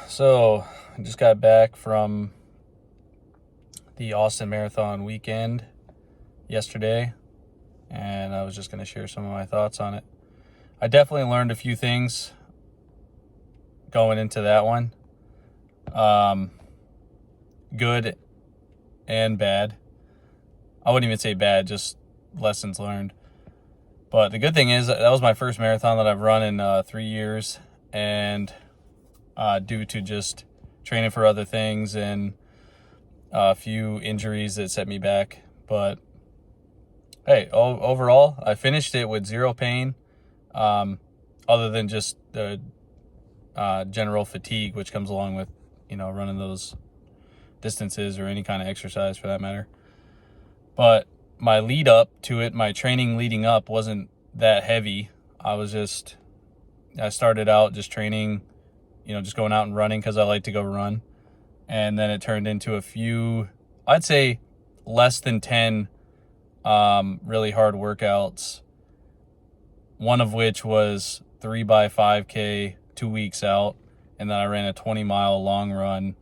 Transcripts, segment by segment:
So, I just got back from the Austin Marathon weekend yesterday, and I was just going to share some of my thoughts on it. I definitely learned a few things going into that one, good and bad. I wouldn't even say bad, just lessons learned. But the good thing is that was my first marathon that I've run in 3 years, and due to just training for other things and a few injuries that set me back. But hey, overall, I finished it with zero pain, other than just the general fatigue, which comes along with, running those distances or any kind of exercise for that matter. But my lead up to it, my training leading up wasn't that heavy. I started out just training, just going out and running because I like to go run. And then it turned into a few, I'd say less than 10 really hard workouts. One of which was 3x5K 2 weeks out. And then I ran a 20-mile long run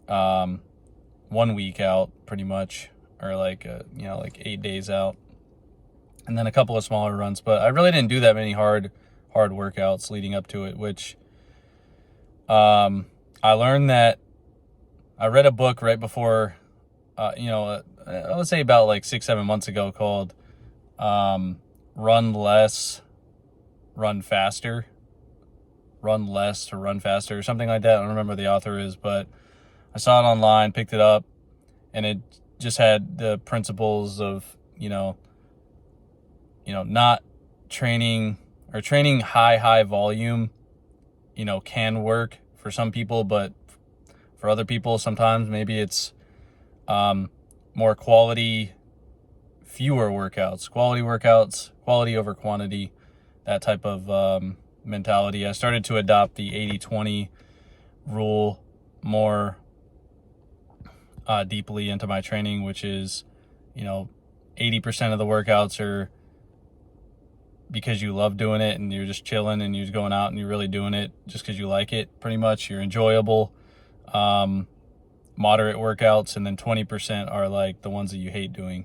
1 week out pretty much, or like 8 days out. And then a couple of smaller runs. But I really didn't do that many hard workouts leading up to it, which I learned that I read a book right before, I would say about like 6-7 months ago called Run Less, Run Faster. Run Less to Run Faster, or something like that. I don't remember who the author is, but I saw it online, picked it up, and it just had the principles of, not training or training high volume, can work for some people, but for other people, sometimes maybe it's more quality, fewer workouts, quality over quantity, that type of mentality. I started to adopt the 80-20 rule more deeply into my training, which is, 80% of the workouts are because you love doing it and you're just chilling and you're just going out and you're really doing it just because you like it, pretty much. You're enjoyable, moderate workouts, and then 20% are like the ones that you hate doing,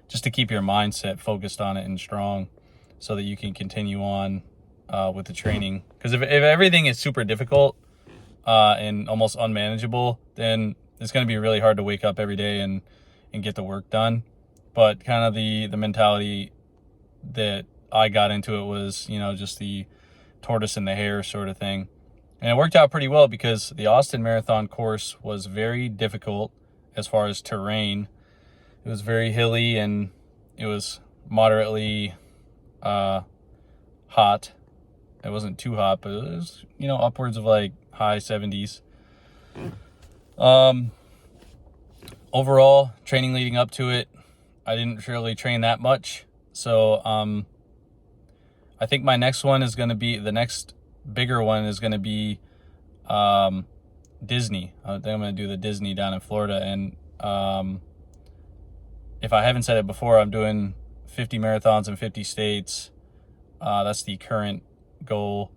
just to keep your mindset focused on it and strong so that you can continue on with the training. Because if everything is super difficult and almost unmanageable, then it's going to be really hard to wake up every day and get the work done. But kind of the mentality that I got into it was, just the tortoise and the hare sort of thing. And it worked out pretty well because the Austin Marathon course was very difficult as far as terrain. It was very hilly and it was moderately hot. It wasn't too hot, but it was, upwards of like high 70s. Overall, training leading up to it, I didn't really train that much. So I think my next one is going to be, the next bigger one is going to be Disney. I think I'm going to do the Disney down in Florida. And if I haven't said it before, I'm doing 50 marathons in 50 states. That's the current goal.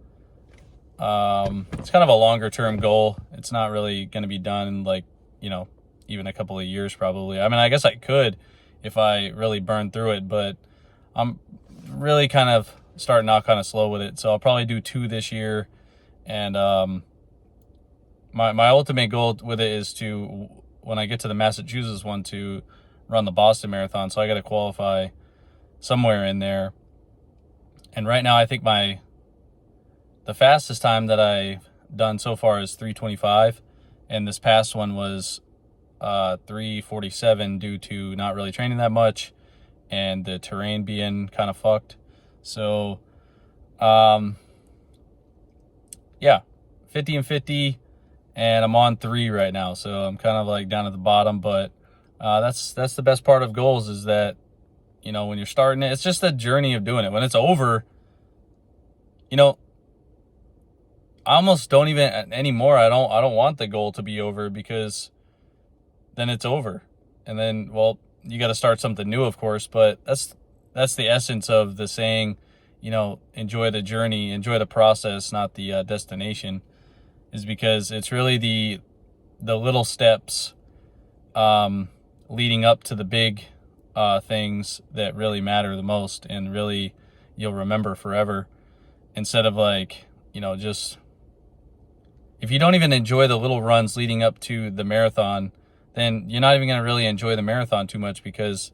It's kind of a longer term goal. It's not really going to be done in like, even a couple of years probably. I mean, I guess I could if I really burn through it, but I'm really kind of starting out kind of slow with it. So I'll probably do 2 this year. And my ultimate goal with it is to, when I get to the Massachusetts one, to run the Boston Marathon. So I got to qualify somewhere in there. And right now I think the fastest time that I've done so far is 3:25. And this past one was 3:47 due to not really training that much and the terrain being kind of fucked. So, 50 and 50, and I'm on 3 right now. So I'm kind of like down at the bottom, but that's the best part of goals is that, when you're starting it, it's just the journey of doing it. When it's over, I almost don't even anymore. I don't want the goal to be over, because then it's over. And then, well, you got to start something new, of course, but that's the essence of the saying, enjoy the journey, enjoy the process, not the destination. is because it's really the little steps leading up to the big things that really matter the most, and really you'll remember forever, instead of like, just, if you don't even enjoy the little runs leading up to the marathon, then you're not even going to really enjoy the marathon too much, because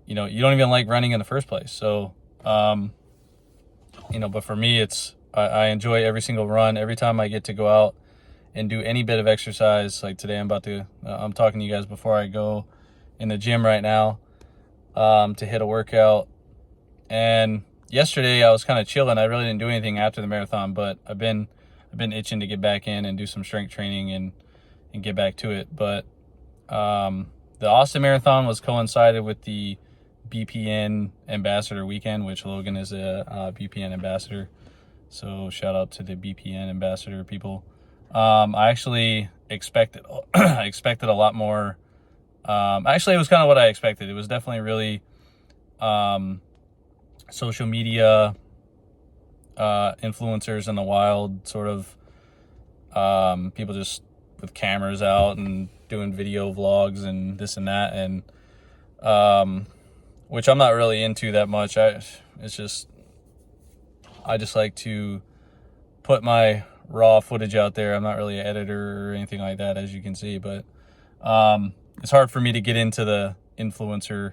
you don't even like running in the first place. So but for me, it's I enjoy every single run. Every time I get to go out and do any bit of exercise, like today I'm talking to you guys before I go in the gym right now to hit a workout. And yesterday I was kind of chilling. I really didn't do anything after the marathon, but I've been itching to get back in and do some strength training and get back to it. But the Austin Marathon was coincided with the BPN Ambassador Weekend, which Logan is a BPN ambassador. So shout out to the BPN ambassador people. I actually expected a lot more. Actually, it was kind of what I expected. It was definitely really social media influencers in the wild, sort of people just with cameras out and doing video vlogs and this and that, and which I'm not really into that much. I just like to put my raw footage out there. I'm not really an editor or anything like that, as you can see, but it's hard for me to get into the influencer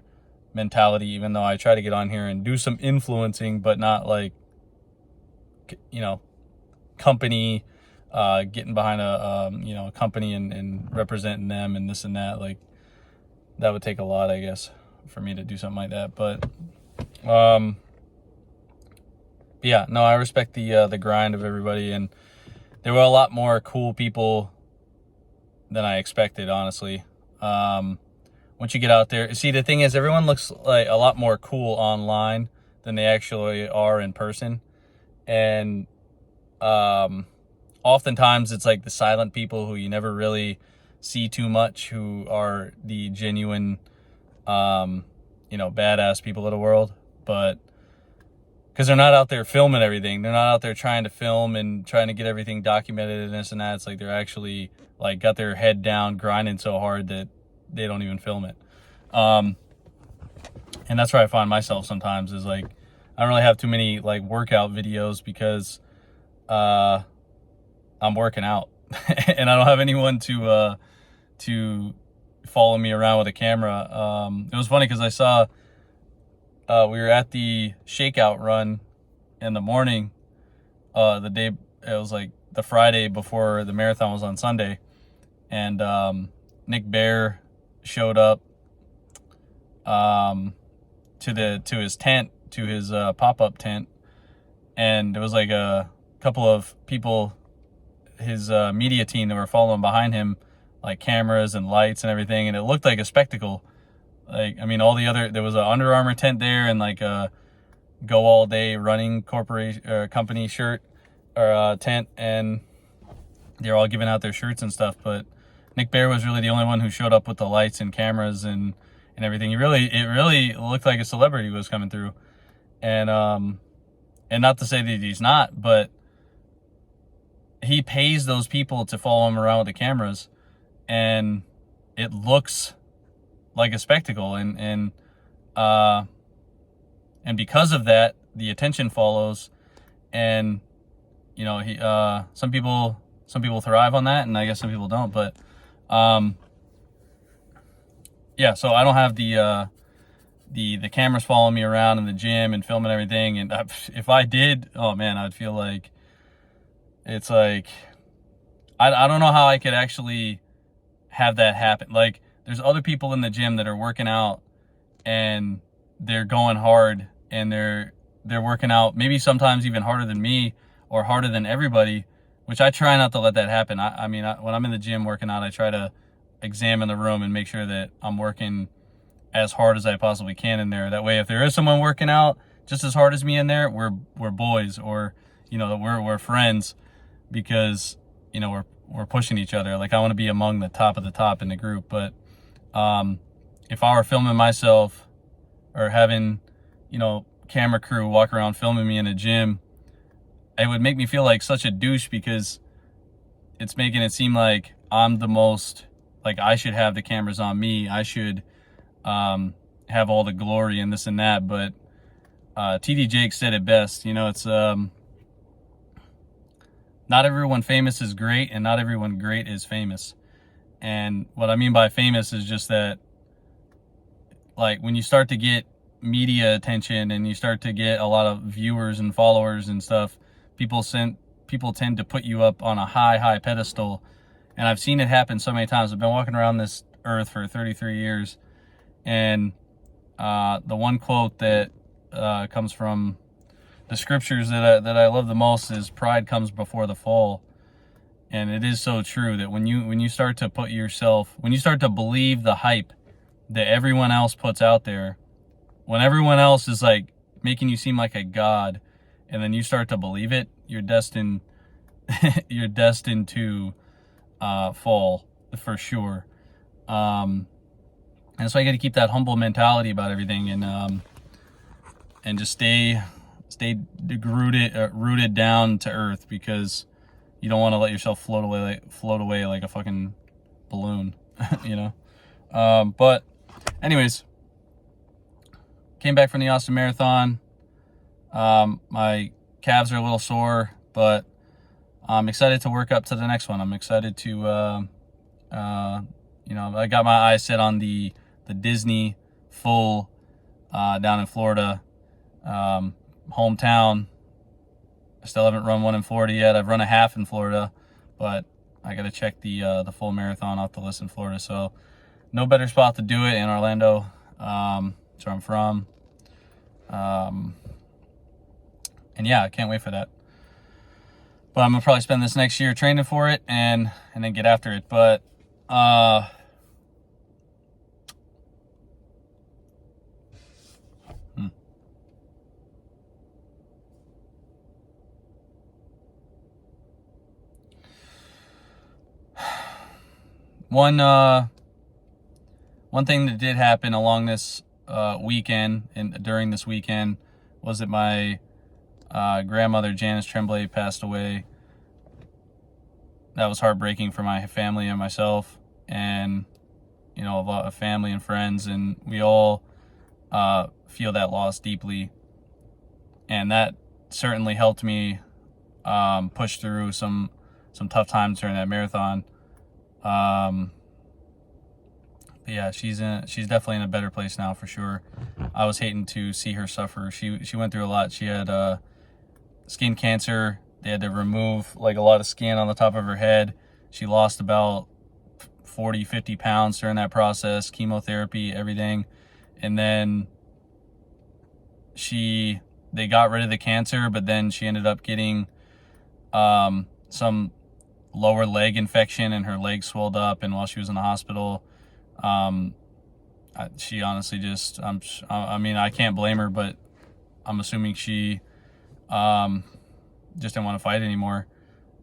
mentality, even though I try to get on here and do some influencing, but not like, company, getting behind a company and representing them and this and that. Like, that would take a lot, I guess, for me to do something like that. But yeah, no, I respect the grind of everybody, and there were a lot more cool people than I expected, honestly. Once you get out there, see, the thing is, everyone looks like a lot more cool online than they actually are in person. And oftentimes it's like the silent people who you never really see too much, who are the genuine badass people of the world. But because they're not out there filming everything, they're not out there trying to film and trying to get everything documented and this and that. It's like they're actually like got their head down, grinding so hard that they don't even film it. And that's where I find myself sometimes, is like, I don't really have too many like workout videos, because I'm working out and I don't have anyone to follow me around with a camera. It was funny because I saw we were at the shakeout run in the morning, it was like the Friday before the marathon was on Sunday, and Nick Bear showed up to his tent, to his pop-up tent, and there was like a couple of people, his media team, that were following behind him, like cameras and lights and everything, and it looked like a spectacle. Like, I mean, there was an Under Armour tent there, and like a Go All Day Running corporation company shirt or tent, and they're all giving out their shirts and stuff. But Nick Bear was really the only one who showed up with the lights and cameras and everything. It really looked like a celebrity was coming through. And not to say that he's not, but he pays those people to follow him around with the cameras, and it looks like a spectacle. And because of that, the attention follows, and he some people thrive on that, and I guess some people don't. But yeah, so I don't have the cameras following me around in the gym and filming everything. And if I did, oh man, I'd feel like, it's like, I don't know how I could actually have that happen. Like, there's other people in the gym that are working out and they're going hard, and they're working out maybe sometimes even harder than me or harder than everybody, which I try not to let that happen. I mean, when I'm in the gym working out, I try to examine the room and make sure that I'm working as hard as I possibly can in there. That way, if there is someone working out just as hard as me in there, we're boys, or we're friends, because we're pushing each other. Like, I want to be among the top of the top in the group. But if I were filming myself, or having camera crew walk around filming me in a gym, it would make me feel like such a douche, because it's making it seem like I'm the most, like I should have the cameras on me. I should have all the glory and this and that. But TD Jakes said it best. You know, it's not everyone famous is great, and not everyone great is famous. And what I mean by famous is just that, like, when you start to get media attention and you start to get a lot of viewers and followers and stuff, people tend to put you up on a high pedestal. And I've seen it happen so many times. I've been walking around this earth for 33 years. And the one quote that comes from the scriptures that I love the most is, pride comes before the fall. And it is so true that when you start to when you start to believe the hype that everyone else puts out there, when everyone else is like making you seem like a god, and then you start to believe it, you're destined to fall for sure. And so I got to keep that humble mentality about everything, and just stay rooted down to earth, because you don't want to let yourself float away like a fucking balloon, you know. But anyways, came back from the Austin Marathon. My calves are a little sore, but I'm excited to work up to the next one. I'm excited to, you know, I got my eyes set on the Disney full down in Florida, hometown. I still haven't run one in Florida yet. I've run a half in Florida, but I got to check the full marathon off the list in Florida. So no better spot to do it in Orlando. That's where I'm from. And yeah, I can't wait for that. But I'm gonna probably spend this next year training for it and then get after it. But one thing that did happen along this weekend and during this weekend was that my grandmother, Janice Tremblay, passed away. That was heartbreaking for my family and myself, and you know, a lot of family and friends, and we all feel that loss deeply. And that certainly helped me push through some tough times during that marathon. But yeah, she's definitely in a better place now for sure. I was hating to see her suffer. She went through a lot. She had skin cancer. They had to remove like a lot of skin on the top of her head. She lost about 40-50 pounds during that process, chemotherapy, everything. And then they got rid of the cancer, but then she ended up getting some lower leg infection, and her leg swelled up. And while she was in the hospital, she honestly just, I mean, I can't blame her, but I'm assuming she just didn't want to fight anymore.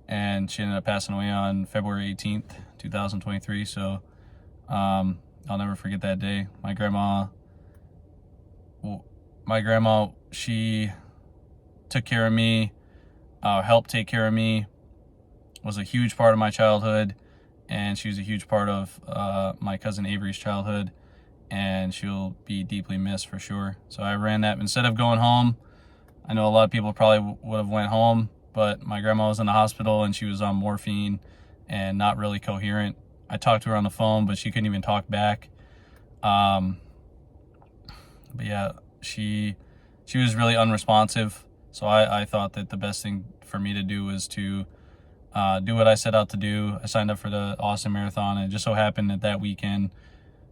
And she ended up passing away on February 18th, 2023. So I'll never forget that day. My grandma, she took care of me, helped take care of me, was a huge part of my childhood, and she was a huge part of my cousin Avery's childhood, and she'll be deeply missed for sure. So I ran that instead of going home. I know a lot of people probably would have went home, but my grandma was in the hospital and she was on morphine and not really coherent. I talked to her on the phone, but she couldn't even talk back. But yeah, she was really unresponsive. So I thought that the best thing for me to do was to do what I set out to do. I signed up for the Austin Marathon, and it just so happened that weekend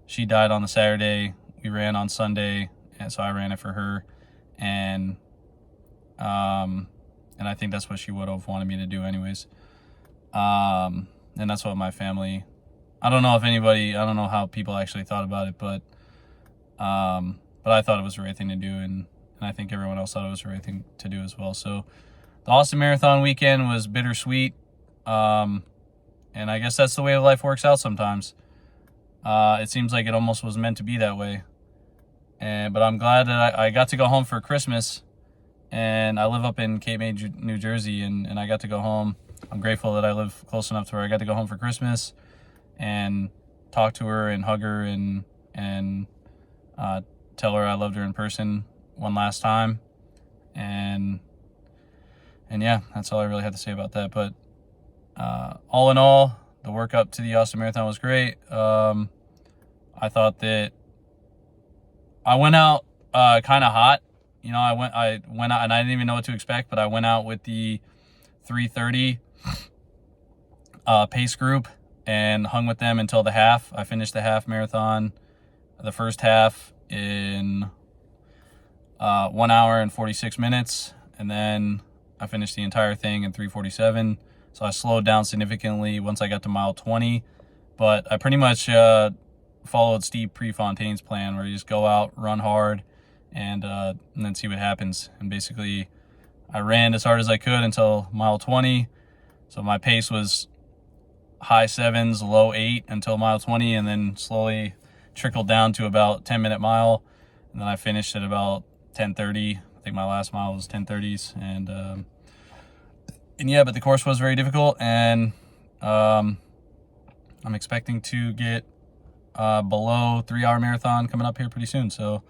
she died on the Saturday. We ran on Sunday, and so I ran it for her. And I think that's what she would have wanted me to do anyways. And that's what my family, I don't know how people actually thought about it, but I thought it was the right thing to do, and I think everyone else thought it was the right thing to do as well. So the Austin Marathon weekend was bittersweet. And I guess that's the way life works out sometimes. It seems like it almost was meant to be that way. But I'm glad that I got to go home for Christmas, and I live up in Cape May, New Jersey, and I got to go home I'm grateful that I live close enough to where I got to go home for Christmas and talk to her and hug her and tell her I loved her in person one last time. And yeah, that's all I really had to say about that. But all in all, the work up to the Austin Marathon was great. I thought that I went out kind of hot. You know, I went out and I didn't even know what to expect, but I went out with the 3:30 pace group and hung with them until the half. I finished the half marathon, the first half, in 1 hour and 46 minutes, and then I finished the entire thing in 3:47. So I slowed down significantly once I got to mile 20, but I pretty much followed Steve Prefontaine's plan, where you just go out, run hard, and then see what happens. And basically, I ran as hard as I could until mile 20. So my pace was high 7s, low 8 until mile 20, and then slowly trickled down to about 10-minute mile. And then I finished at about 10:30. I think my last mile was 10:30s. And yeah, but the course was very difficult, and I'm expecting to get below 3-hour marathon coming up here pretty soon. So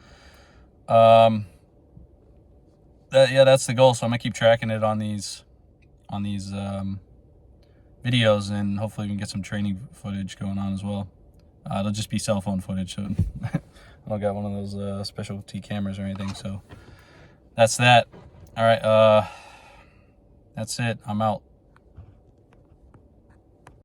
that's the goal. So I'm gonna keep tracking it on these videos, and hopefully we can get some training footage going on as well. It'll just be cell phone footage, so I don't got one of those specialty cameras or anything. So that's that. All right, that's it. I'm out.